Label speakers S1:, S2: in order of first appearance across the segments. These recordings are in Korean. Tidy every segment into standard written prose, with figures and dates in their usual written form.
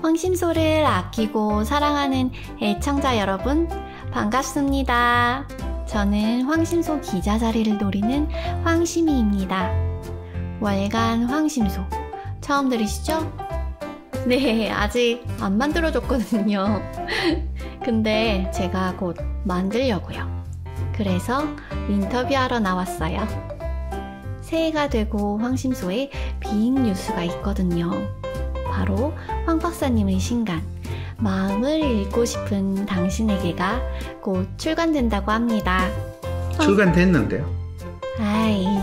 S1: 황심소를 아끼고 사랑하는 애청자 여러분, 반갑습니다. 저는 황심소 기자 자리를 노리는 황심이입니다. 월간 황심소, 처음 들으시죠? 네, 아직 안 만들어졌거든요. 근데 제가 곧 만들려고요. 그래서 인터뷰하러 나왔어요. 새해가 되고 황심소에 빅 뉴스가 있거든요. 바로 황 박사님의 신간, 마음을 읽고 싶은 당신에게가 곧 출간된다고 합니다.
S2: 출간됐는데요?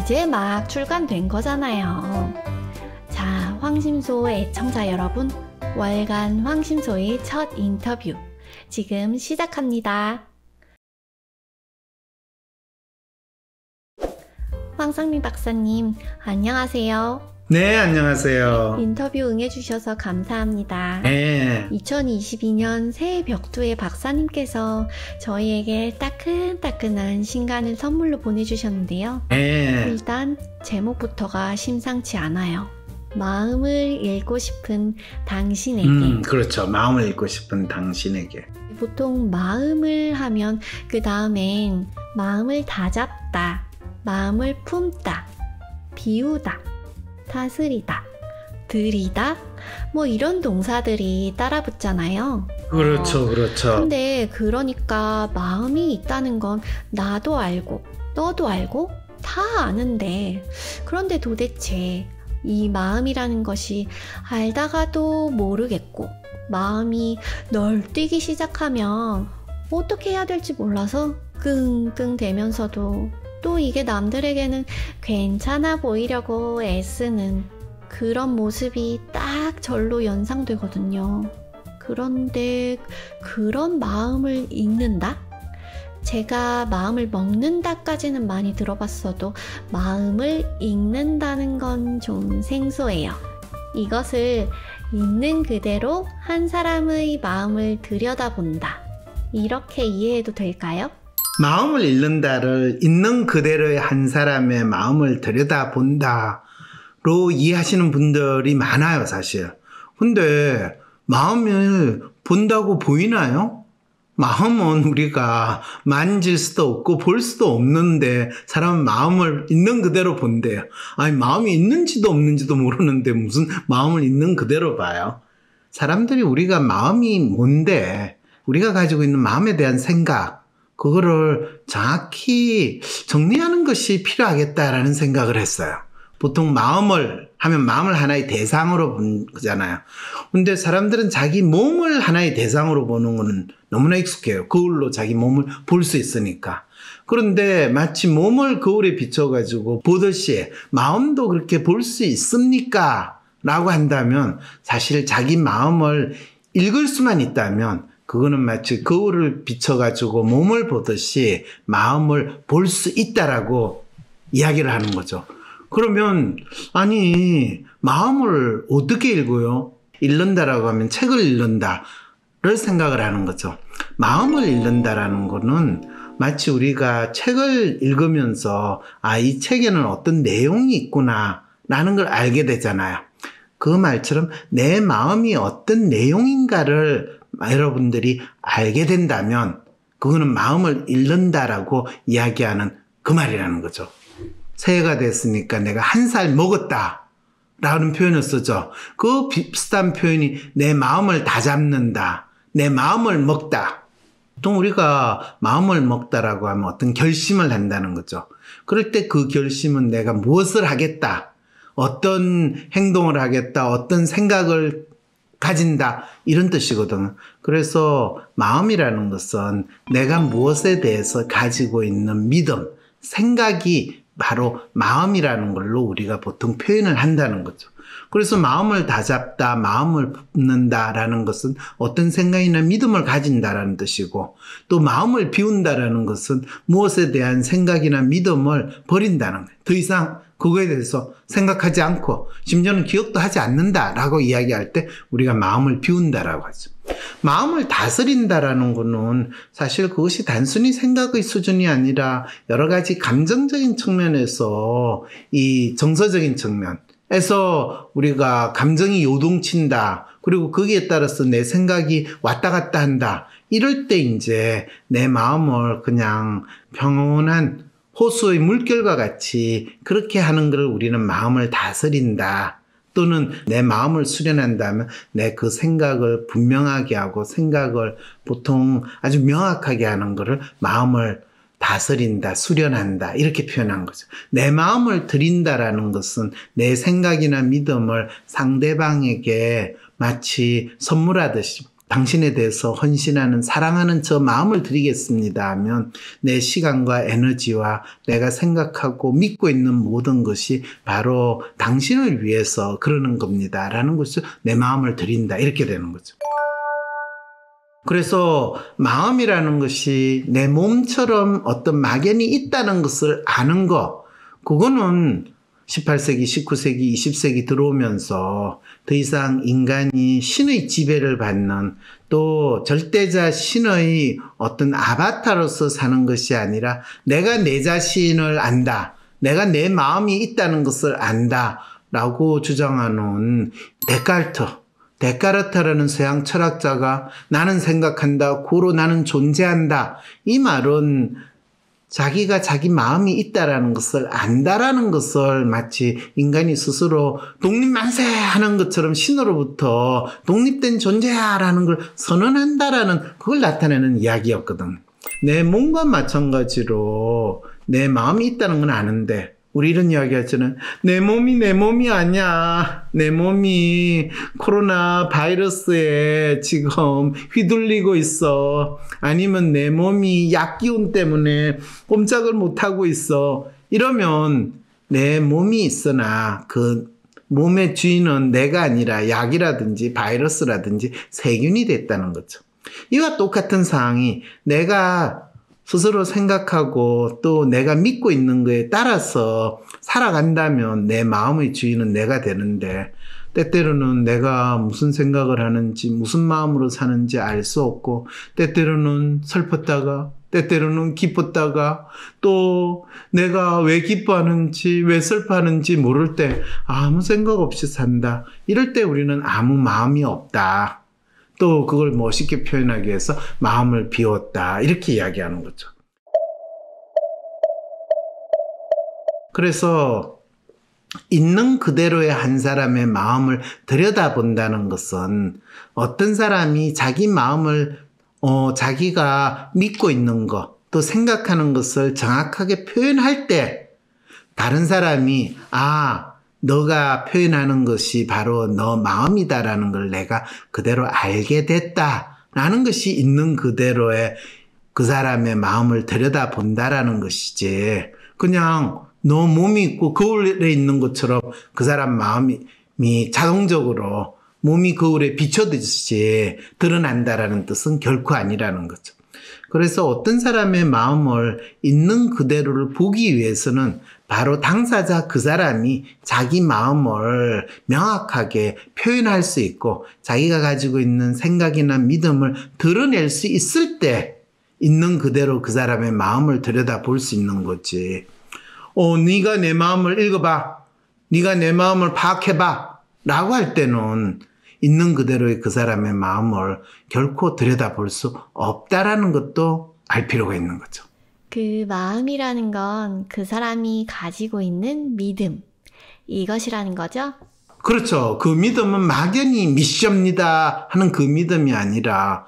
S1: 이제 막 출간된 거잖아요. 자, 황심소 애청자 여러분, 월간 황심소의 첫 인터뷰 지금 시작합니다. 황상민 박사님, 안녕하세요.
S2: 네, 안녕하세요.
S1: 인터뷰 응해주셔서 감사합니다.
S2: 네.
S1: 2022년 새해 벽두에 박사님께서 저희에게 따끈따끈한 신간을 선물로 보내주셨는데요.
S2: 네.
S1: 일단 제목부터가 심상치 않아요. 마음을 읽고 싶은 당신에게.
S2: 그렇죠. 마음을 읽고 싶은 당신에게.
S1: 보통 마음을 하면 그 다음엔 마음을 다잡다, 마음을 품다, 비우다, 다스리다, 들이다, 뭐 이런 동사들이 따라 붙잖아요.
S2: 그렇죠, 그렇죠.
S1: 근데 그러니까 마음이 있다는 건 나도 알고 너도 알고 다 아는데, 그런데 도대체 이 마음이라는 것이 알다가도 모르겠고 마음이 널뛰기 시작하면 어떻게 해야 될지 몰라서 끙끙대면서도 또 이게 남들에게는 괜찮아 보이려고 애쓰는 그런 모습이 딱 절로 연상되거든요. 그런데 그런 마음을 읽는다? 제가 마음을 먹는다까지는 많이 들어봤어도 마음을 읽는다는 건 좀 생소해요. 이것을 있는 그대로 한 사람의 마음을 들여다본다, 이렇게 이해해도 될까요?
S2: 마음을 읽는다를 있는 그대로의 한 사람의 마음을 들여다본다로 이해하시는 분들이 많아요, 사실. 근데 마음을 본다고 보이나요? 마음은 우리가 만질 수도 없고 볼 수도 없는데 사람은 마음을 있는 그대로 본대요. 아니, 마음이 있는지도 없는지도 모르는데 무슨 마음을 있는 그대로 봐요? 사람들이 우리가 마음이 뭔데, 우리가 가지고 있는 마음에 대한 생각, 그거를 정확히 정리하는 것이 필요하겠다라는 생각을 했어요. 보통 마음을 하면 마음을 하나의 대상으로 보는 거잖아요. 근데 사람들은 자기 몸을 하나의 대상으로 보는 거는 너무나 익숙해요. 거울로 자기 몸을 볼 수 있으니까. 그런데 마치 몸을 거울에 비춰가지고 보듯이 마음도 그렇게 볼 수 있습니까? 라고 한다면, 사실 자기 마음을 읽을 수만 있다면 그거는 마치 거울을 비춰가지고 몸을 보듯이 마음을 볼 수 있다라고 이야기를 하는 거죠. 그러면 아니, 마음을 어떻게 읽어요? 읽는다라고 하면 책을 읽는다를 생각을 하는 거죠. 마음을 읽는다라는 거는 마치 우리가 책을 읽으면서 이 책에는 어떤 내용이 있구나 라는 걸 알게 되잖아요. 그 말처럼 내 마음이 어떤 내용인가를 여러분들이 알게 된다면 그거는 마음을 읽는다라고 이야기하는 그 말이라는 거죠. 새해가 됐으니까 내가 1살 먹었다 라는 표현을 쓰죠. 그 비슷한 표현이 내 마음을 다잡는다, 내 마음을 먹다. 보통 우리가 마음을 먹다라고 하면 어떤 결심을 한다는 거죠. 그럴 때 그 결심은 내가 무엇을 하겠다, 어떤 행동을 하겠다, 어떤 생각을 가진다, 이런 뜻이거든. 그래서 마음이라는 것은 내가 무엇에 대해서 가지고 있는 믿음, 생각이 바로 마음이라는 걸로 우리가 보통 표현을 한다는 거죠. 그래서 마음을 다잡다, 마음을 품는다라는 것은 어떤 생각이나 믿음을 가진다라는 뜻이고, 또 마음을 비운다라는 것은 무엇에 대한 생각이나 믿음을 버린다는 거예요. 더 이상 그거에 대해서 생각하지 않고 심지어는 기억도 하지 않는다라고 이야기할 때 우리가 마음을 비운다라고 하죠. 마음을 다스린다라는 거는 사실 그것이 단순히 생각의 수준이 아니라 여러 가지 감정적인 측면에서, 이 정서적인 측면에서 우리가 감정이 요동친다, 그리고 거기에 따라서 내 생각이 왔다 갔다 한다. 이럴 때 이제 내 마음을 그냥 평온한 호수의 물결과 같이 그렇게 하는 걸 우리는 마음을 다스린다. 또는 내 마음을 수련한다면 내 그 생각을 분명하게 하고 생각을 보통 아주 명확하게 하는 것을 마음을 다스린다, 수련한다 이렇게 표현한 거죠. 내 마음을 드린다라는 것은 내 생각이나 믿음을 상대방에게 마치 선물하듯이 당신에 대해서 헌신하는 사랑하는 저 마음을 드리겠습니다 하면 내 시간과 에너지와 내가 생각하고 믿고 있는 모든 것이 바로 당신을 위해서 그러는 겁니다 라는 것을 내 마음을 드린다 이렇게 되는 거죠. 그래서 마음이라는 것이 내 몸처럼 어떤 막연히 있다는 것을 아는 것, 그거는 18세기, 19세기, 20세기 들어오면서 더 이상 인간이 신의 지배를 받는 또 절대자 신의 어떤 아바타로서 사는 것이 아니라 내가 내 자신을 안다. 내가 내 마음이 있다는 것을 안다. 라고 주장하는 데카르트라는 서양 철학자가 나는 생각한다. 고로 나는 존재한다. 이 말은 자기가 자기 마음이 있다라는 것을 안다라는 것을 마치 인간이 스스로 독립만세 하는 것처럼 신으로부터 독립된 존재야라는 걸 선언한다라는 그걸 나타내는 이야기였거든. 내 몸과 마찬가지로 내 마음이 있다는 건 아는데 우리 이런 이야기 하잖아요. 내 몸이 아니야. 내 몸이 코로나 바이러스에 지금 휘둘리고 있어. 아니면 내 몸이 약기운 때문에 꼼짝을 못하고 있어. 이러면 내 몸이 있으나 그 몸의 주인은 내가 아니라 약이라든지 바이러스라든지 세균이 됐다는 거죠. 이와 똑같은 상황이 내가 스스로 생각하고 또 내가 믿고 있는 거에 따라서 살아간다면 내 마음의 주인은 내가 되는데 때때로는 내가 무슨 생각을 하는지 무슨 마음으로 사는지 알 수 없고 때때로는 슬펐다가 때때로는 기뻤다가 또 내가 왜 기뻐하는지 왜 슬퍼하는지 모를 때 아무 생각 없이 산다. 이럴 때 우리는 아무 마음이 없다. 또 그걸 멋있게 표현하기 위해서 마음을 비웠다. 이렇게 이야기하는 거죠. 그래서 있는 그대로의 한 사람의 마음을 들여다본다는 것은 어떤 사람이 자기 마음을 자기가 믿고 있는 것, 또 생각하는 것을 정확하게 표현할 때 다른 사람이 너가 표현하는 것이 바로 너 마음이다라는 걸 내가 그대로 알게 됐다라는 것이 있는 그대로의 그 사람의 마음을 들여다본다라는 것이지 그냥 너 몸이 있고 거울에 있는 것처럼 그 사람 마음이 자동적으로 몸이 거울에 비춰듯이 드러난다라는 뜻은 결코 아니라는 거죠. 그래서 어떤 사람의 마음을 있는 그대로를 보기 위해서는 바로 당사자 그 사람이 자기 마음을 명확하게 표현할 수 있고 자기가 가지고 있는 생각이나 믿음을 드러낼 수 있을 때 있는 그대로 그 사람의 마음을 들여다볼 수 있는 거지. 네가 내 마음을 읽어봐. 네가 내 마음을 파악해봐. 라고 할 때는 있는 그대로의 그 사람의 마음을 결코 들여다볼 수 없다라는 것도 알 필요가 있는 거죠.
S1: 그 마음이라는 건 그 사람이 가지고 있는 믿음, 이것이라는 거죠?
S2: 그렇죠. 그 믿음은 막연히 믿습니다 하는 그 믿음이 아니라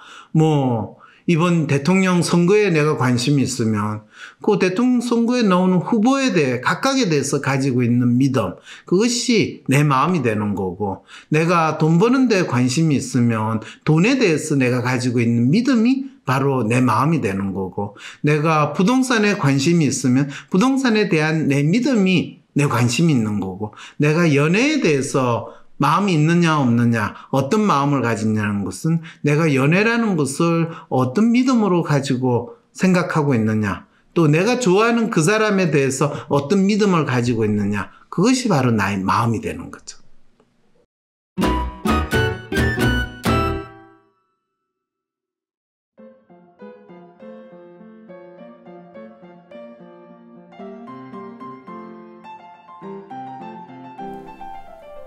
S2: 이번 대통령 선거에 내가 관심이 있으면 그 대통령 선거에 나오는 후보에 대해 각각에 대해서 가지고 있는 믿음, 그것이 내 마음이 되는 거고, 내가 돈 버는 데 관심이 있으면 돈에 대해서 내가 가지고 있는 믿음이 바로 내 마음이 되는 거고, 내가 부동산에 관심이 있으면 부동산에 대한 내 믿음이 내 관심이 있는 거고, 내가 연애에 대해서 마음이 있느냐 없느냐, 어떤 마음을 가지냐는 것은 내가 연애라는 것을 어떤 믿음으로 가지고 생각하고 있느냐, 또 내가 좋아하는 그 사람에 대해서 어떤 믿음을 가지고 있느냐, 그것이 바로 나의 마음이 되는 거죠.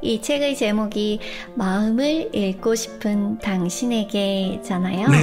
S1: 이 책의 제목이 마음을 읽고 싶은 당신에게잖아요.
S2: 네.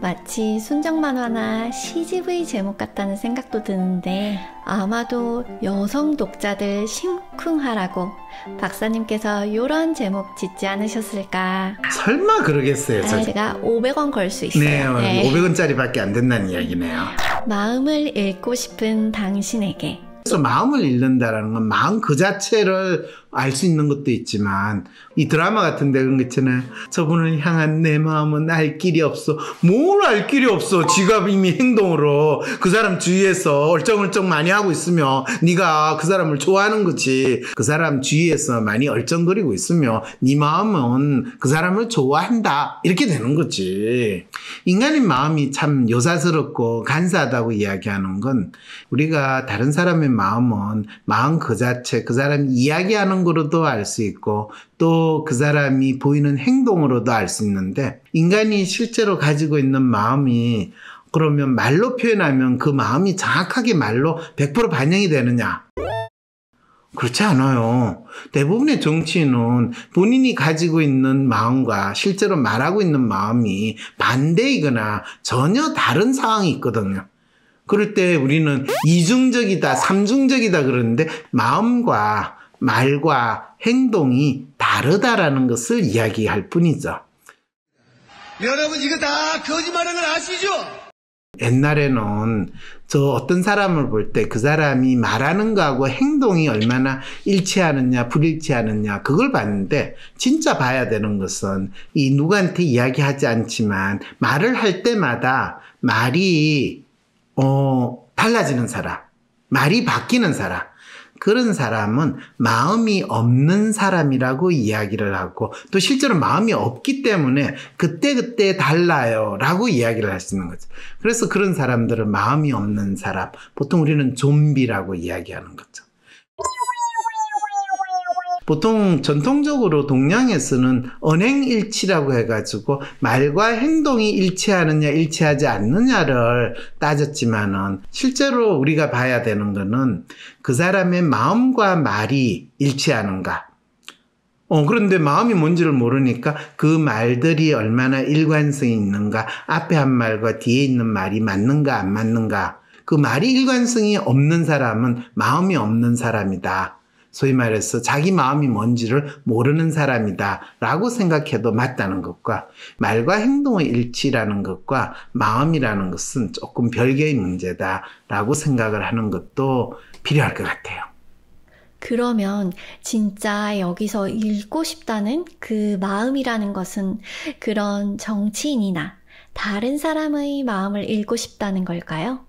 S1: 마치 순정 만화나 CGV 제목 같다는 생각도 드는데 아마도 여성 독자들 심쿵하라고 박사님께서 이런 제목 짓지 않으셨을까.
S2: 설마 그러겠어요.
S1: 제가 500원 걸 수 있어요.
S2: 네, 500원짜리밖에 안 된다는 이야기네요.
S1: 마음을 읽고 싶은 당신에게.
S2: 그래서 마음을 읽는다라는 건 마음 그 자체를 알 수 있는 것도 있지만 이 드라마 같은데 그런 거 있잖아요. 저분을 향한 내 마음은 알 길이 없어. 뭘 알 길이 없어. 지가 이미 행동으로 그 사람 주위에서 얼쩡얼쩡 많이 하고 있으며 네가 그 사람을 좋아하는 거지. 그 사람 주위에서 많이 얼쩡거리고 있으며 네 마음은 그 사람을 좋아한다. 이렇게 되는 거지. 인간의 마음이 참 요사스럽고 간사하다고 이야기하는 건 우리가 다른 사람의 마음은 마음 그 자체 그 사람이 이야기하는 거로도 알 수 있고 또 그 사람이 보이는 행동으로도 알 수 있는데 인간이 실제로 가지고 있는 마음이 그러면 말로 표현하면 그 마음이 정확하게 말로 100% 반영이 되느냐? 그렇지 않아요. 대부분의 정치인은 본인이 가지고 있는 마음과 실제로 말하고 있는 마음이 반대이거나 전혀 다른 상황이 있거든요. 그럴 때 우리는 이중적이다, 삼중적이다 그러는데 마음과 말과 행동이 다르다라는 것을 이야기할 뿐이죠.
S3: 여러분 이거 다 거짓말하는 걸 아시죠?
S2: 옛날에는 저 어떤 사람을 볼 때 그 사람이 말하는 거하고 행동이 얼마나 일치하느냐 불일치하느냐 그걸 봤는데 진짜 봐야 되는 것은 이 누구한테 이야기하지 않지만 말을 할 때마다 말이 달라지는 사람, 말이 바뀌는 사람, 그런 사람은 마음이 없는 사람이라고 이야기를 하고 또 실제로 마음이 없기 때문에 그때그때 달라요 라고 이야기를 할 수 있는 거죠. 그래서 그런 사람들은 마음이 없는 사람, 보통 우리는 좀비라고 이야기하는 거죠. 보통 전통적으로 동양에서는 언행일치라고 해가지고 말과 행동이 일치하느냐 일치하지 않느냐를 따졌지만은 실제로 우리가 봐야 되는 거는 그 사람의 마음과 말이 일치하는가. 그런데 마음이 뭔지를 모르니까 그 말들이 얼마나 일관성이 있는가, 앞에 한 말과 뒤에 있는 말이 맞는가 안 맞는가. 그 말이 일관성이 없는 사람은 마음이 없는 사람이다. 소위 말해서 자기 마음이 뭔지를 모르는 사람이다 라고 생각해도 맞다는 것과 말과 행동의 일치라는 것과 마음이라는 것은 조금 별개의 문제다 라고 생각을 하는 것도 필요할 것 같아요.
S1: 그러면 진짜 여기서 읽고 싶다는 그 마음이라는 것은 그런 정치인이나 다른 사람의 마음을 읽고 싶다는 걸까요?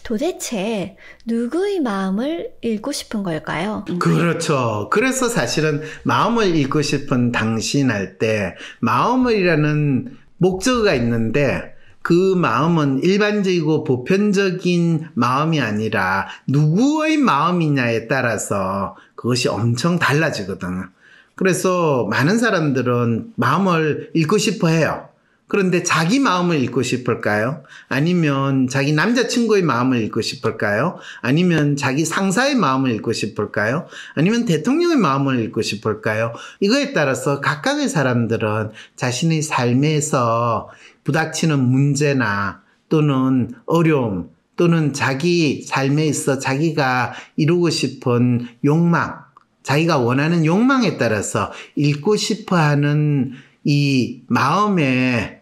S1: 도대체 누구의 마음을 읽고 싶은 걸까요?
S2: 그렇죠. 그래서 사실은 마음을 읽고 싶은 당신 할 때 마음이라는 목적어가 있는데 그 마음은 일반적이고 보편적인 마음이 아니라 누구의 마음이냐에 따라서 그것이 엄청 달라지거든요. 그래서 많은 사람들은 마음을 읽고 싶어 해요. 그런데 자기 마음을 읽고 싶을까요? 아니면 자기 남자친구의 마음을 읽고 싶을까요? 아니면 자기 상사의 마음을 읽고 싶을까요? 아니면 대통령의 마음을 읽고 싶을까요? 이거에 따라서 각각의 사람들은 자신의 삶에서 부닥치는 문제나 또는 어려움 또는 자기 삶에 있어 자기가 이루고 싶은 욕망, 자기가 원하는 욕망에 따라서 읽고 싶어하는 이 마음의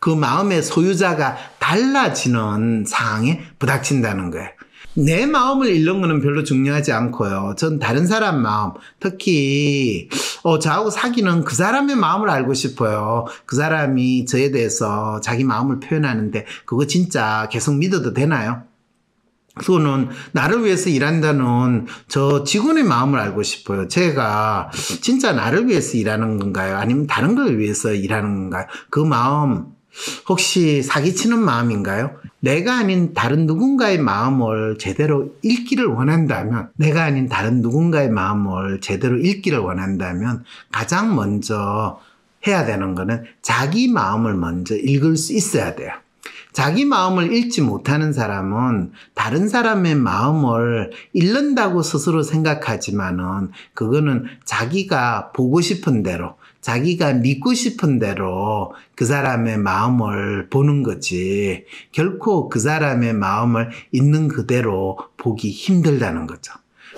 S2: 그 마음의 소유자가 달라지는 상황에 부닥친다는 거예요. 내 마음을 읽는 거는 별로 중요하지 않고요. 전 다른 사람 마음, 특히 저하고 사귀는 그 사람의 마음을 알고 싶어요. 그 사람이 저에 대해서 자기 마음을 표현하는데 그거 진짜 계속 믿어도 되나요? 그거는 나를 위해서 일한다는 저 직원의 마음을 알고 싶어요. 제가 진짜 나를 위해서 일하는 건가요? 아니면 다른 걸 위해서 일하는 건가요? 그 마음 혹시 사기치는 마음인가요? 내가 아닌 다른 누군가의 마음을 제대로 읽기를 원한다면, 내가 아닌 다른 누군가의 마음을 제대로 읽기를 원한다면 가장 먼저 해야 되는 거는 자기 마음을 먼저 읽을 수 있어야 돼요. 자기 마음을 읽지 못하는 사람은 다른 사람의 마음을 읽는다고 스스로 생각하지만은 그거는 자기가 보고 싶은 대로, 자기가 믿고 싶은 대로 그 사람의 마음을 보는 거지, 결코 그 사람의 마음을 있는 그대로 보기 힘들다는 거죠.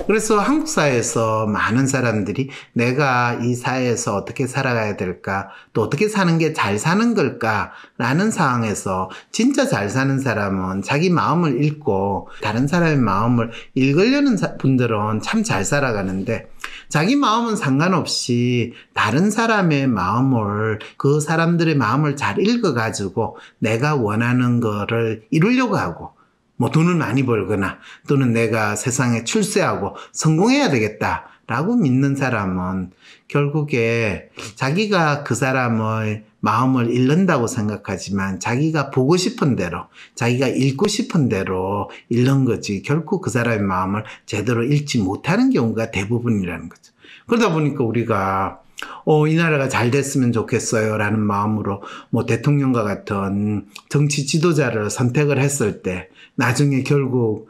S2: 그래서 한국 사회에서 많은 사람들이 내가 이 사회에서 어떻게 살아가야 될까, 또 어떻게 사는 게 잘 사는 걸까라는 상황에서 진짜 잘 사는 사람은 자기 마음을 읽고 다른 사람의 마음을 읽으려는 분들은 참 잘 살아가는데, 자기 마음은 상관없이 다른 사람의 마음을, 그 사람들의 마음을 잘 읽어가지고 내가 원하는 거를 이루려고 하고, 뭐 돈을 많이 벌거나 또는 내가 세상에 출세하고 성공해야 되겠다라고 믿는 사람은 결국에 자기가 그 사람의 마음을 읽는다고 생각하지만 자기가 보고 싶은 대로, 자기가 읽고 싶은 대로 읽는 거지, 결코 그 사람의 마음을 제대로 읽지 못하는 경우가 대부분이라는 거죠. 그러다 보니까 우리가 이 나라가 잘 됐으면 좋겠어요 라는 마음으로 뭐 대통령과 같은 정치 지도자를 선택을 했을 때 나중에 결국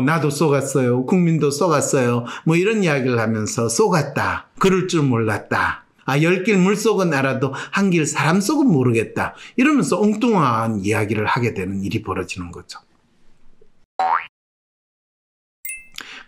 S2: 나도 쏘갔어요, 국민도 쏘갔어요, 뭐 이런 이야기를 하면서 쏘갔다, 그럴 줄 몰랐다, 10길 물속은 알아도 한 길 사람 속은 모르겠다, 이러면서 엉뚱한 이야기를 하게 되는 일이 벌어지는 거죠.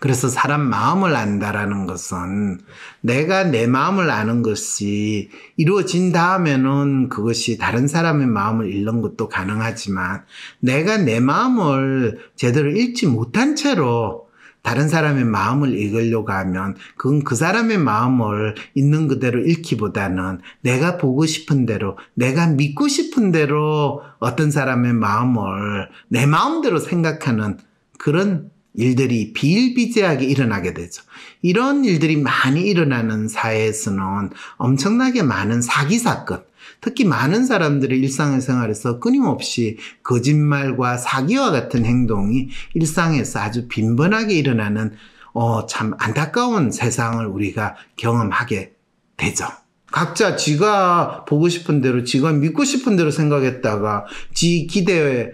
S2: 그래서 사람 마음을 안다라는 것은 내가 내 마음을 아는 것이 이루어진 다음에는 그것이 다른 사람의 마음을 읽는 것도 가능하지만, 내가 내 마음을 제대로 읽지 못한 채로 다른 사람의 마음을 읽으려고 하면 그건 그 사람의 마음을 있는 그대로 읽기보다는 내가 보고 싶은 대로, 내가 믿고 싶은 대로 어떤 사람의 마음을 내 마음대로 생각하는 그런 일들이 비일비재하게 일어나게 되죠. 이런 일들이 많이 일어나는 사회에서는 엄청나게 많은 사기 사건, 특히 많은 사람들의 일상생활에서 끊임없이 거짓말과 사기와 같은 행동이 일상에서 아주 빈번하게 일어나는 참 안타까운 세상을 우리가 경험하게 되죠. 각자 지가 보고 싶은 대로, 지가 믿고 싶은 대로 생각했다가 지 기대에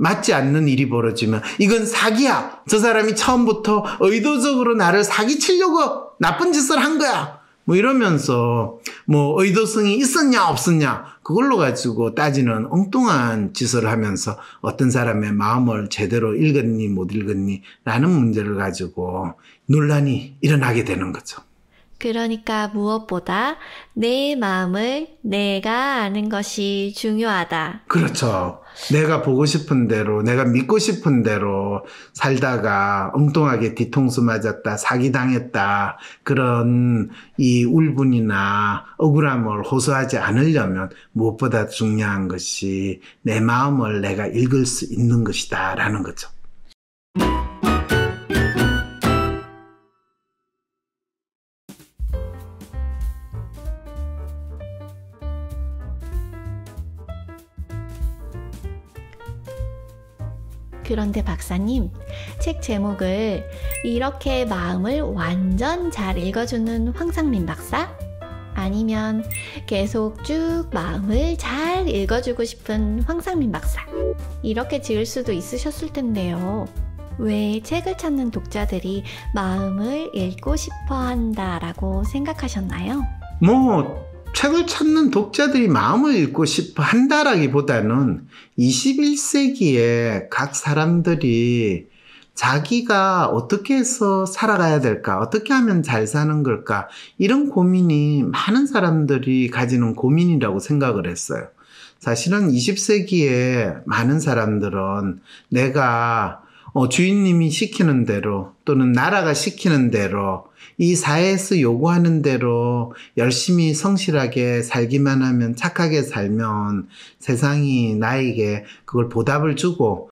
S2: 맞지 않는 일이 벌어지면 이건 사기야, 저 사람이 처음부터 의도적으로 나를 사기치려고 나쁜 짓을 한 거야, 뭐 이러면서 뭐 의도성이 있었냐 없었냐 그걸로 가지고 따지는 엉뚱한 짓을 하면서 어떤 사람의 마음을 제대로 읽었니 못 읽었니 라는 문제를 가지고 논란이 일어나게 되는 거죠.
S1: 그러니까 무엇보다 내 마음을 내가 아는 것이 중요하다.
S2: 그렇죠. 내가 보고 싶은 대로, 내가 믿고 싶은 대로 살다가 엉뚱하게 뒤통수 맞았다, 사기당했다, 그런 이 울분이나 억울함을 호소하지 않으려면 무엇보다 중요한 것이 내 마음을 내가 읽을 수 있는 것이다 라는 거죠.
S1: 그런데 박사님, 책 제목을 이렇게 마음을 완전 잘 읽어주는 황상민 박사? 아니면 계속 쭉 마음을 잘 읽어주고 싶은 황상민 박사? 이렇게 지을 수도 있으셨을 텐데요. 왜 책을 찾는 독자들이 마음을 읽고 싶어 한다라고 생각하셨나요?
S2: 책을 찾는 독자들이 마음을 읽고 싶어 한다라기보다는 21세기에 각 사람들이 자기가 어떻게 해서 살아가야 될까, 어떻게 하면 잘 사는 걸까, 이런 고민이 많은 사람들이 가지는 고민이라고 생각을 했어요. 사실은 20세기에 많은 사람들은 내가 주인님이 시키는 대로 또는 나라가 시키는 대로 이 사회에서 요구하는 대로 열심히 성실하게 살기만 하면, 착하게 살면 세상이 나에게 그걸 보답을 주고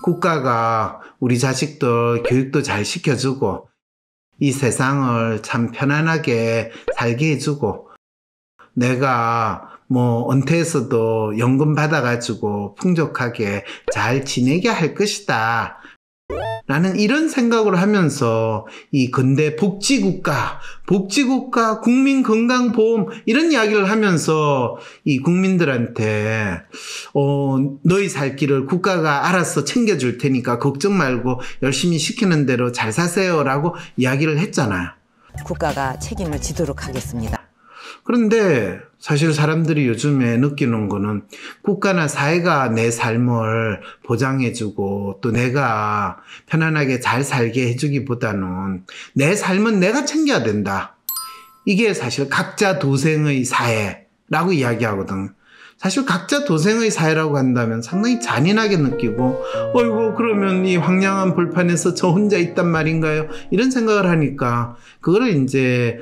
S2: 국가가 우리 자식들 교육도 잘 시켜주고 이 세상을 참 편안하게 살게 해주고, 내가 뭐 은퇴해서도 연금 받아가지고 풍족하게 잘 지내게 할 것이다 라는 이런 생각을 하면서 이 근대 복지국가, 국민건강보험 이런 이야기를 하면서 이 국민들한테 너희 살 길을 국가가 알아서 챙겨줄 테니까 걱정 말고 열심히 시키는 대로 잘 사세요 라고 이야기를 했잖아요.
S4: 국가가 책임을 지도록 하겠습니다.
S2: 그런데 사실 사람들이 요즘에 느끼는 거는 국가나 사회가 내 삶을 보장해주고 또 내가 편안하게 잘 살게 해주기보다는 내 삶은 내가 챙겨야 된다. 이게 사실 각자 도생의 사회라고 이야기하거든. 사실 각자 도생의 사회라고 한다면 상당히 잔인하게 느끼고 어이구 그러면 이 황량한 벌판에서 저 혼자 있단 말인가요? 이런 생각을 하니까 그거를 이제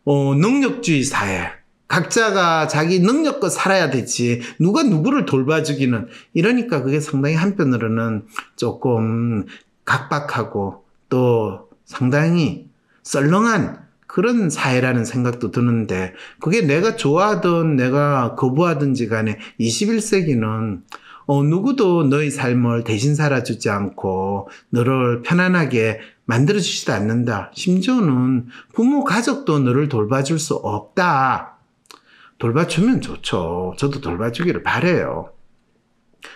S2: 능력주의 사회, 각자가 자기 능력껏 살아야 되지 누가 누구를 돌봐주기는, 이러니까 그게 상당히 한편으로는 조금 각박하고 또 상당히 썰렁한 그런 사회라는 생각도 드는데, 그게 내가 좋아하든 내가 거부하든지 간에 21세기는 누구도 너의 삶을 대신 살아주지 않고 너를 편안하게 만들어주지도 않는다. 심지어는 부모, 가족도 너를 돌봐줄 수 없다. 돌봐주면 좋죠. 저도 돌봐주기를 바라요.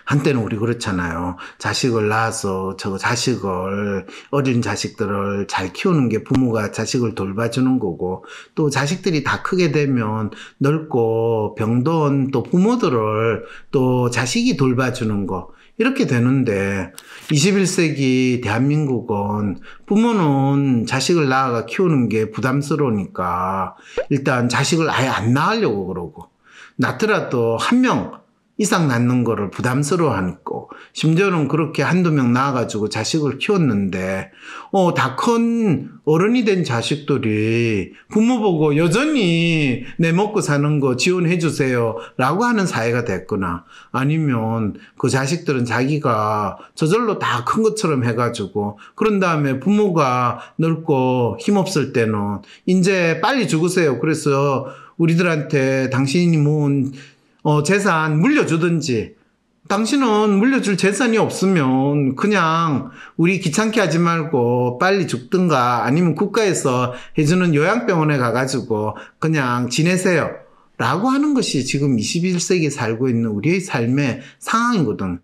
S2: 한때는 우리 그렇잖아요. 자식을 낳아서 저 자식을, 어린 자식들을 잘 키우는 게 부모가 자식을 돌봐주는 거고, 또 자식들이 다 크게 되면 넓고 병든 또 부모들을 또 자식이 돌봐주는 거, 이렇게 되는데 21세기 대한민국은 부모는 자식을 낳아가 키우는 게 부담스러우니까 일단 자식을 아예 안 낳으려고 그러고, 낳더라도 한 명 이상 낳는 거를 부담스러워하고, 심지어는 그렇게 한두 명 낳아가지고 자식을 키웠는데 다 큰 어른이 된 자식들이 부모 보고 여전히 내 먹고 사는 거 지원해 주세요 라고 하는 사회가 됐거나, 아니면 그 자식들은 자기가 저절로 다 큰 것처럼 해가지고 그런 다음에 부모가 늙고 힘없을 때는 이제 빨리 죽으세요, 그래서 우리들한테 당신이 모은 재산 물려주든지, 당신은 물려줄 재산이 없으면 그냥 우리 귀찮게 하지 말고 빨리 죽든가 아니면 국가에서 해주는 요양병원에 가가지고 그냥 지내세요 라고 하는 것이 지금 21세기에 살고 있는 우리의 삶의 상황이거든.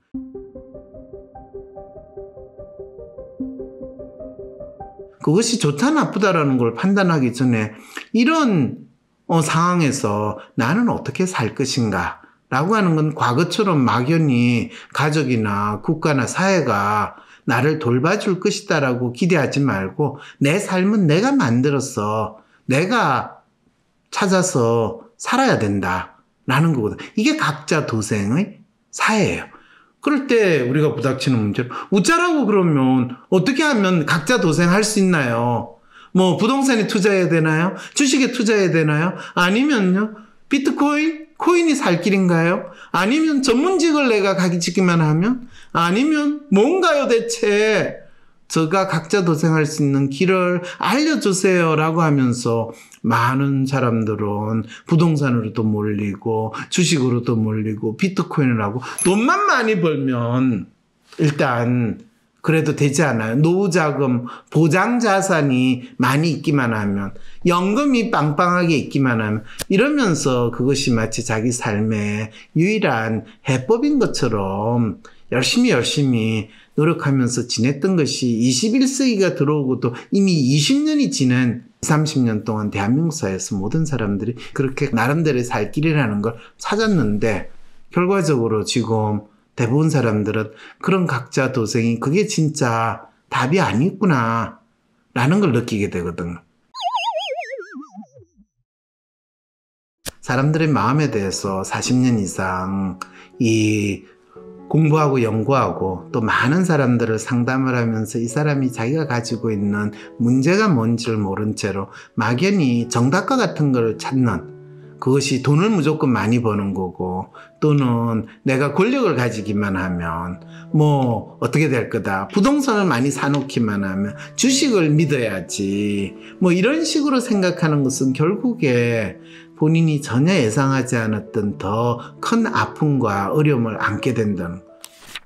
S2: 그것이 좋다 나쁘다라는 걸 판단하기 전에 이런 상황에서 나는 어떻게 살 것인가 라고 하는 건 과거처럼 막연히 가족이나 국가나 사회가 나를 돌봐줄 것이다 라고 기대하지 말고, 내 삶은 내가 만들어서 내가 찾아서 살아야 된다 라는 거거든. 이게 각자 도생의 사회예요. 그럴 때 우리가 부닥치는 문제는 웃자라고 그러면 어떻게 하면 각자 도생할 수 있나요? 뭐 부동산에 투자해야 되나요? 주식에 투자해야 되나요? 아니면요 비트코인? 코인이 살 길인가요? 아니면 전문직을 내가 가지기만 하면? 아니면 뭔가요 대체? 제가 각자 도생할 수 있는 길을 알려주세요 라고 하면서 많은 사람들은 부동산으로도 몰리고 주식으로도 몰리고 비트코인을 하고, 돈만 많이 벌면 일단 그래도 되지 않아요? 노후자금, 보장자산이 많이 있기만 하면, 연금이 빵빵하게 있기만 하면, 이러면서 그것이 마치 자기 삶의 유일한 해법인 것처럼 열심히 노력하면서 지냈던 것이 21세기가 들어오고도 이미 20년이 지난 30년 동안 대한민국 사회에서 모든 사람들이 그렇게 나름대로의 살 길이라는 걸 찾았는데, 결과적으로 지금 대부분 사람들은 그런 각자 도생이 그게 진짜 답이 아니구나 라는 걸 느끼게 되거든. 사람들의 마음에 대해서 40년 이상 이 공부하고 연구하고 또 많은 사람들을 상담을 하면서 이 사람이 자기가 가지고 있는 문제가 뭔지를 모른 채로 막연히 정답과 같은 걸 찾는 그것이 돈을 무조건 많이 버는 거고, 또는 내가 권력을 가지기만 하면 뭐 어떻게 될 거다, 부동산을 많이 사놓기만 하면 주식을 믿어야지, 뭐 이런 식으로 생각하는 것은 결국에 본인이 전혀 예상하지 않았던 더 큰 아픔과 어려움을 안게 된다는 거.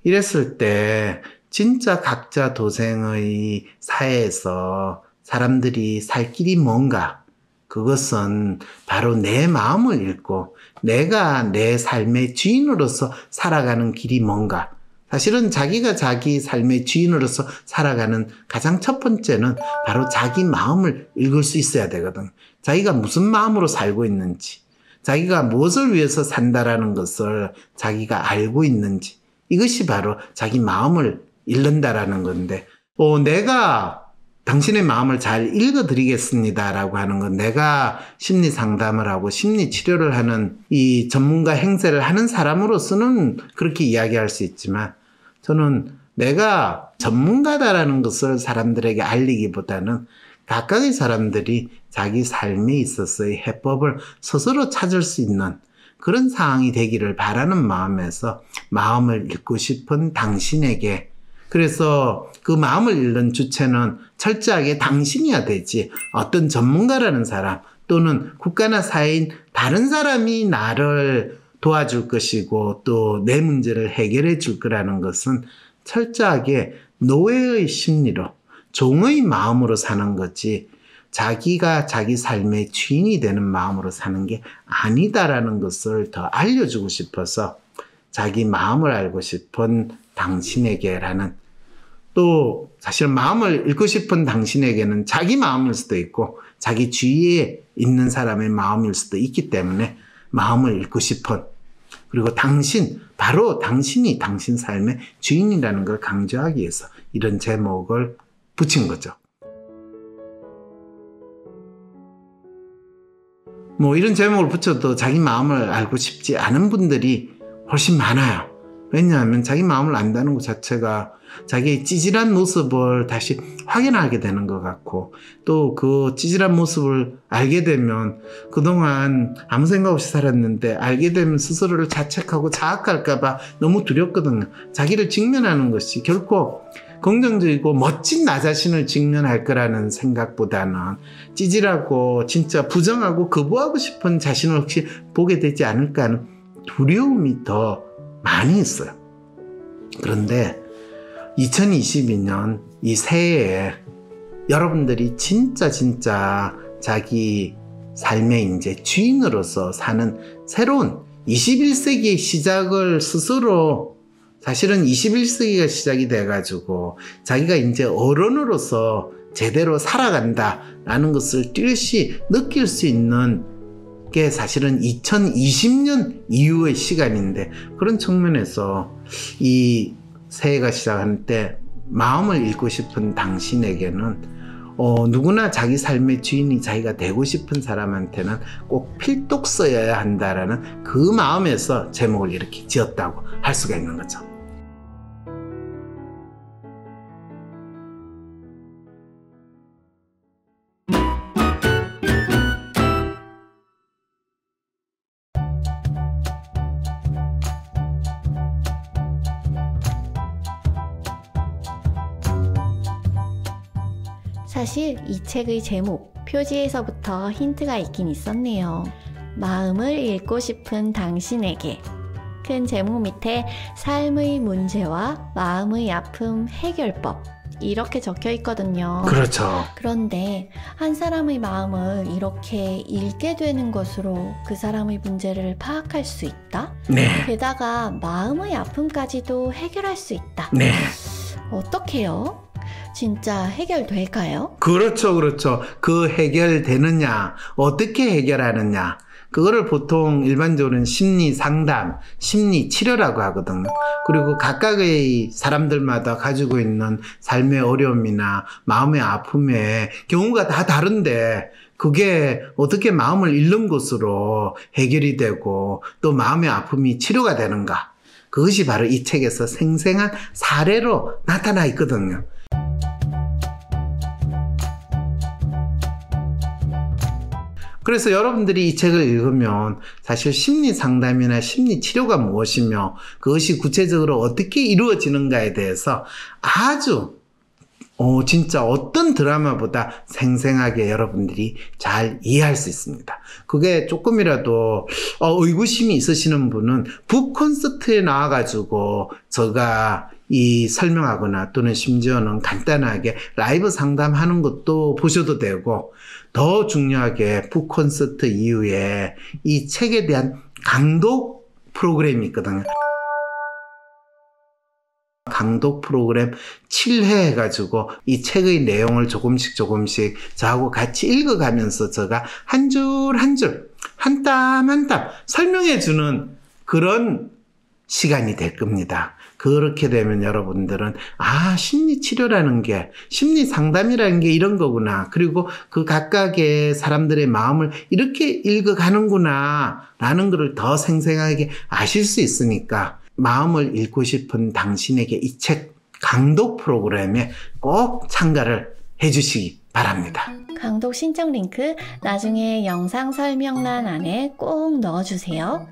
S2: 이랬을 때 진짜 각자 도생의 사회에서 사람들이 살 길이 뭔가, 그것은 바로 내 마음을 읽고 내가 내 삶의 주인으로서 살아가는 길이 뭔가. 사실은 자기가 자기 삶의 주인으로서 살아가는 가장 첫 번째는 바로 자기 마음을 읽을 수 있어야 되거든. 자기가 무슨 마음으로 살고 있는지, 자기가 무엇을 위해서 산다라는 것을 자기가 알고 있는지, 이것이 바로 자기 마음을 읽는다라는 건데, 내가 당신의 마음을 잘 읽어드리겠습니다라고 하는 건, 내가 심리 상담을 하고 심리 치료를 하는 이 전문가 행세를 하는 사람으로서는 그렇게 이야기할 수 있지만, 저는 내가 전문가다라는 것을 사람들에게 알리기보다는 각각의 사람들이 자기 삶에 있어서의 해법을 스스로 찾을 수 있는 그런 상황이 되기를 바라는 마음에서 마음을 읽고 싶은 당신에게, 그래서 그 마음을 읽는 주체는 철저하게 당신이어야 되지, 어떤 전문가라는 사람 또는 국가나 사회인 다른 사람이 나를 도와줄 것이고 또 내 문제를 해결해 줄 거라는 것은 철저하게 노예의 심리로, 종의 마음으로 사는 거지, 자기가 자기 삶의 주인이 되는 마음으로 사는 게 아니다라는 것을 더 알려주고 싶어서 자기 마음을 알고 싶은 당신에게라는, 또 사실 마음을 읽고 싶은 당신에게는 자기 마음일 수도 있고 자기 주위에 있는 사람의 마음일 수도 있기 때문에 마음을 읽고 싶은, 그리고 당신, 바로 당신이 당신 삶의 주인이라는 걸 강조하기 위해서 이런 제목을 붙인 거죠. 뭐 이런 제목을 붙여도 자기 마음을 알고 싶지 않은 분들이 훨씬 많아요. 왜냐하면 자기 마음을 안다는 것 자체가 자기의 찌질한 모습을 다시 확인하게 되는 것 같고, 또 그 찌질한 모습을 알게 되면 그동안 아무 생각 없이 살았는데 알게 되면 스스로를 자책하고 자학할까봐 너무 두렵거든요. 자기를 직면하는 것이 결코 긍정적이고 멋진 나 자신을 직면할 거라는 생각보다는 찌질하고 진짜 부정하고 거부하고 싶은 자신을 혹시 보게 되지 않을까 하는 두려움이 더 많이 있어요. 그런데 2022년 이 새해에 여러분들이 진짜 자기 삶의 이제 주인으로서 사는 새로운 21세기의 시작을 스스로, 사실은 21세기가 시작이 돼가지고 자기가 이제 어른으로서 제대로 살아간다라는 것을 뚜렷이 느낄 수 있는 게 사실은 2020년 이후의 시간인데, 그런 측면에서 이 새해가 시작할 때 마음을 읽고 싶은 당신에게는 누구나 자기 삶의 주인이 자기가 되고 싶은 사람한테는 꼭 필독 써야 한다라는 그 마음에서 제목을 이렇게 지었다고 할 수가 있는 거죠.
S1: 사실 이 책의 제목, 표지에서부터 힌트가 있긴 있었네요. 마음을 읽고 싶은 당신에게. 큰 제목 밑에 삶의 문제와 마음의 아픔 해결법, 이렇게 적혀 있거든요.
S2: 그렇죠.
S1: 그런데 한 사람의 마음을 이렇게 읽게 되는 것으로 그 사람의 문제를 파악할 수 있다?
S2: 네.
S1: 게다가 마음의 아픔까지도 해결할 수 있다.
S2: 네.
S1: 어떻게요? 진짜 해결될까요?
S2: 그렇죠. 그 해결되느냐, 어떻게 해결하느냐, 그거를 보통 일반적으로는 심리 상담, 심리 치료라고 하거든요. 그리고 각각의 사람들마다 가지고 있는 삶의 어려움이나 마음의 아픔의 경우가 다 다른데, 그게 어떻게 마음을 읽는 것으로 해결이 되고 또 마음의 아픔이 치료가 되는가, 그것이 바로 이 책에서 생생한 사례로 나타나 있거든요. 그래서 여러분들이 이 책을 읽으면 사실 심리 상담이나 심리 치료가 무엇이며 그것이 구체적으로 어떻게 이루어지는가에 대해서 아주 진짜 어떤 드라마보다 생생하게 여러분들이 잘 이해할 수 있습니다. 그게 조금이라도 의구심이 있으시는 분은 북 콘서트에 나와가지고 제가 이 설명하거나 또는 심지어는 간단하게 라이브 상담하는 것도 보셔도 되고, 더 중요하게 북 콘서트 이후에 이 책에 대한 강독 프로그램이 있거든요. 강독 프로그램 7회 해가지고 이 책의 내용을 조금씩 저하고 같이 읽어가면서 제가 한 줄 한 줄, 한 땀 한 땀 설명해주는 그런 시간이 될 겁니다. 그렇게 되면 여러분들은 심리치료라는 게, 심리 상담이라는 게 이런 거구나. 그리고 그 각각의 사람들의 마음을 이렇게 읽어가는구나 라는 것을 더 생생하게 아실 수 있으니까 마음을 읽고 싶은 당신에게 이 책 강독 프로그램에 꼭 참가를 해주시기 바랍니다.
S1: 강독 신청 링크 나중에 영상 설명란 안에 꼭 넣어주세요.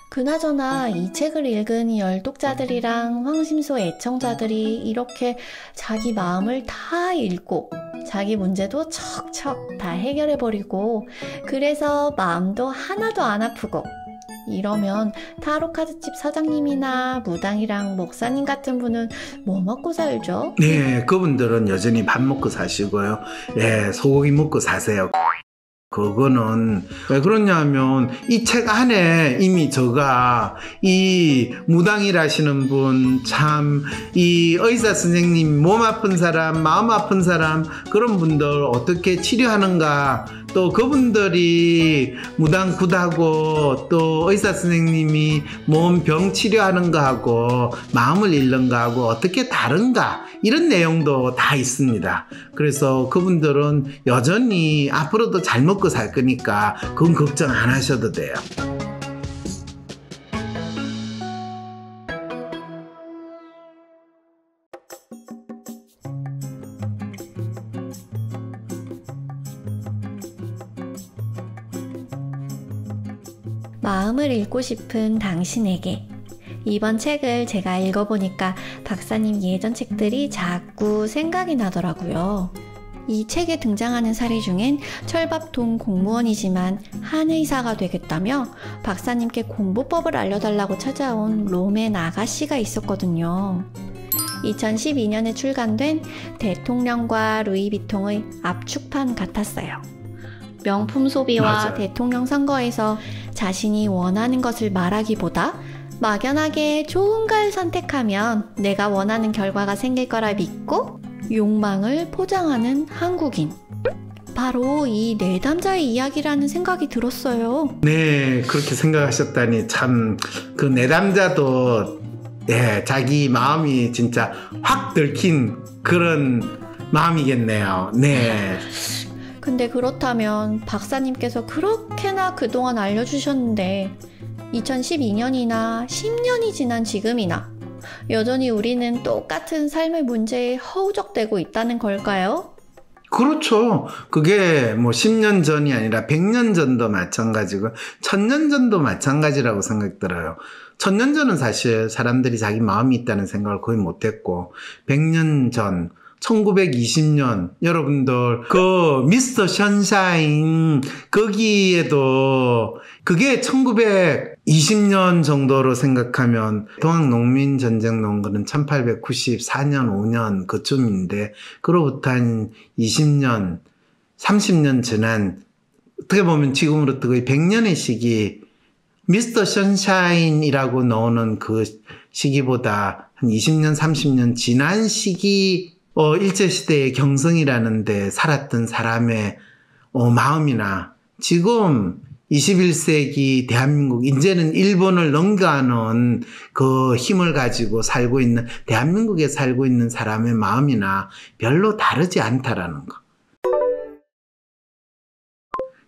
S1: 그나저나 이 책을 읽은 열독자들이랑 황심소 애청자들이 이렇게 자기 마음을 다 읽고 자기 문제도 척척 다 해결해버리고, 그래서 마음도 하나도 안 아프고, 이러면 타로카드집 사장님이나 무당이랑 목사님 같은 분은 뭐 먹고 살죠?
S2: 네, 그분들은 여전히 밥 먹고 사시고요. 네, 소고기 먹고 사세요. 그거는 왜 그러냐 하면 이 책 안에 이미 제가 이 무당이라시는 분, 참 이 의사 선생님, 몸 아픈 사람, 마음 아픈 사람, 그런 분들 어떻게 치료하는가, 또 그분들이 무당 굿하고 또 의사 선생님이 몸 병 치료하는 거하고 마음을 잃는 거하고 어떻게 다른가, 이런 내용도 다 있습니다. 그래서 그분들은 여전히 앞으로도 잘 먹고 살 거니까 그건 걱정 안 하셔도 돼요.
S1: 마음을 읽고 싶은 당신에게. 이번 책을 제가 읽어보니까 박사님 예전 책들이 자꾸 생각이 나더라고요. 이 책에 등장하는 사례 중엔 철밥통 공무원이지만 한의사가 되겠다며 박사님께 공부법을 알려달라고 찾아온 롬의 아가씨가 있었거든요. 2012년에 출간된 대통령과 루이비통의 압축판 같았어요. 명품 소비와
S2: 맞아요.
S1: 대통령 선거에서 자신이 원하는 것을 말하기보다 막연하게 좋은 걸 선택하면 내가 원하는 결과가 생길 거라 믿고 욕망을 포장하는 한국인. 바로 이 내담자의 이야기라는 생각이 들었어요.
S2: 네, 그렇게 생각하셨다니 참 그 내담자도 자기 마음이 진짜 확 들킨 그런 마음이겠네요. 네.
S1: 근데 그렇다면 박사님께서 그렇게나 그동안 알려주셨는데 2012년이나 10년이 지난 지금이나 여전히 우리는 똑같은 삶의 문제에 허우적대고 있다는 걸까요?
S2: 그렇죠. 그게 뭐 10년 전이 아니라 100년 전도 마찬가지고 1000년 전도 마찬가지라고 생각 들어요. 1000년 전은 사실 사람들이 자기 마음이 있다는 생각을 거의 못했고, 100년 전 1920년 여러분들 그 미스터 션샤인 거기에도 그게 1920년 정도로 생각하면 동학농민전쟁 나온 거는 1894년 5년 그쯤인데, 그로부터 한 20년 30년 지난, 어떻게 보면 지금으로부터 거의 100년의 시기, 미스터 션샤인이라고 나오는 그 시기보다 한 20년 30년 지난 시기 일제시대의 경성이라는 데 살았던 사람의 마음이나 지금 21세기 대한민국, 이제는 일본을 넘겨가는 그 힘을 가지고 살고 있는 대한민국에 살고 있는 사람의 마음이나 별로 다르지 않다라는 거.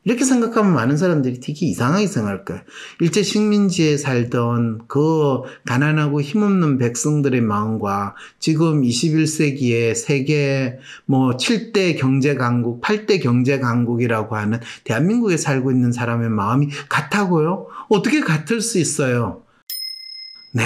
S2: 이렇게 생각하면 많은 사람들이 되게 이상하게 생각할 거예요. 일제 식민지에 살던 그 가난하고 힘없는 백성들의 마음과 지금 21세기에 세계 7대 경제 강국, 8대 경제 강국이라고 하는 대한민국에 살고 있는 사람의 마음이 같다고요? 어떻게 같을 수 있어요? 네.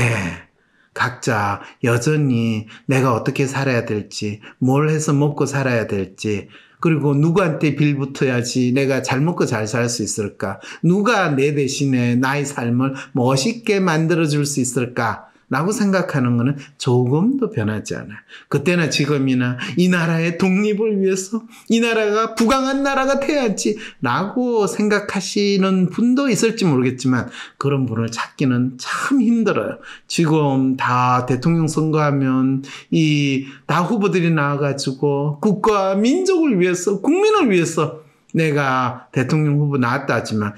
S2: 각자 여전히 내가 어떻게 살아야 될지, 뭘 해서 먹고 살아야 될지, 그리고 누구한테 빌붙어야지 내가 잘 먹고 잘 살 수 있을까? 누가 내 대신에 나의 삶을 멋있게 만들어줄 수 있을까? 라고 생각하는 것은 조금도 변하지 않아요. 그때나 지금이나 이 나라의 독립을 위해서 이 나라가 부강한 나라가 돼야지 라고 생각하시는 분도 있을지 모르겠지만 그런 분을 찾기는 참 힘들어요. 지금 다 대통령 선거하면 다 후보들이 나와가지고 국가와 민족을 위해서 국민을 위해서 내가 대통령 후보 나왔다 하지만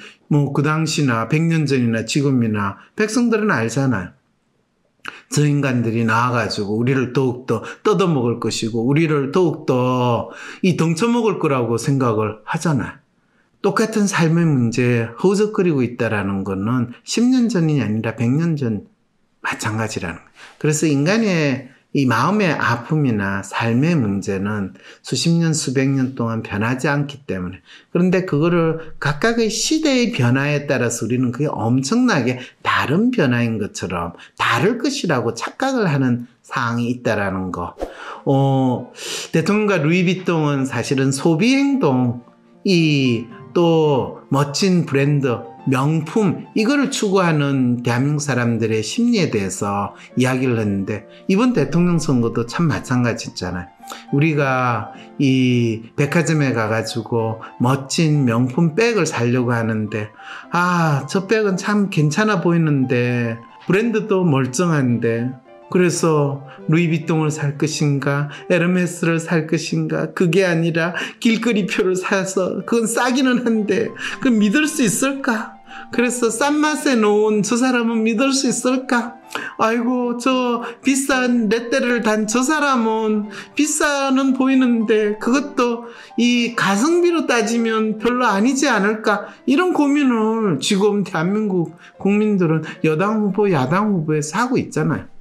S2: 그 당시나 100년 전이나 지금이나 백성들은 알잖아요. 저 인간들이 나와가지고 우리를 더욱더 뜯어먹을 것이고 우리를 더욱더 덩쳐먹을 거라고 생각을 하잖아요. 똑같은 삶의 문제에 허우적거리고 있다는 거는 10년 전이 아니라 100년 전 마찬가지라는 거예요. 그래서 인간의 이 마음의 아픔이나 삶의 문제는 수십 년, 수백 년 동안 변하지 않기 때문에. 그런데 그거를 각각의 시대의 변화에 따라서 우리는 그게 엄청나게 다른 변화인 것처럼 다를 것이라고 착각을 하는 사항이 있다라는 거. 대통령과 루이비통은 사실은 소비 행동이 또 멋진 브랜드, 명품 이거를 추구하는 대한민국 사람들의 심리에 대해서 이야기를 했는데 이번 대통령 선거도 참 마찬가지잖아요. 우리가 이 백화점에 가가지고 멋진 명품 백을 사려고 하는데 저 백은 참 괜찮아 보이는데 브랜드도 멀쩡한데 그래서 루이비통을 살 것인가 에르메스를 살 것인가 그게 아니라 길거리표를 사서 그건 싸기는 한데 그건 믿을 수 있을까? 그래서 싼 맛에 놓은 저 사람은 믿을 수 있을까? 아이고 저 비싼 렛대를 단 저 사람은 비싸는 보이는데 그것도 이 가성비로 따지면 별로 아니지 않을까? 이런 고민을 지금 대한민국 국민들은 여당 후보 야당 후보에서 하고 있잖아요.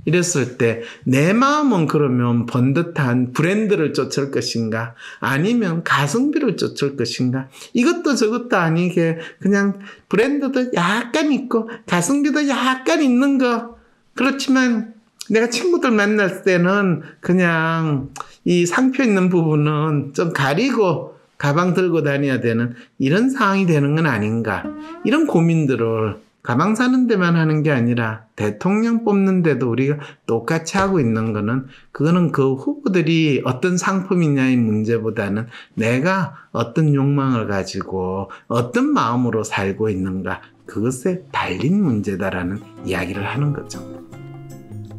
S2: 이랬을 때 내 마음은 그러면 번듯한 브랜드를 쫓을 것인가 아니면 가성비를 쫓을 것인가 이것도 저것도 아니게 그냥 브랜드도 약간 있고 가성비도 약간 있는 거 그렇지만 내가 친구들 만날 때는 그냥 이 상표 있는 부분은 좀 가리고 가방 들고 다녀야 되는 이런 상황이 되는 건 아닌가 이런 고민들을 가방 사는 데만 하는 게 아니라 대통령 뽑는 데도 우리가 똑같이 하고 있는 거는 그거는 그 후보들이 어떤 상품이냐의 문제보다는 내가 어떤 욕망을 가지고 어떤 마음으로 살고 있는가 그것에 달린 문제다라는 이야기를 하는 거죠.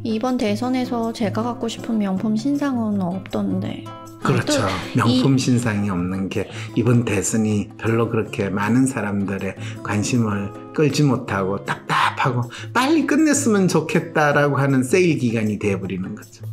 S1: 이번 대선에서 제가 갖고 싶은 명품 신상은 없던데.
S2: 그렇죠. 명품 신상이 없는 게 이번 대선이 별로 그렇게 많은 사람들의 관심을 끌지 못하고 답답하고 빨리 끝냈으면 좋겠다라고 하는 세일 기간이 되어버리는 거죠.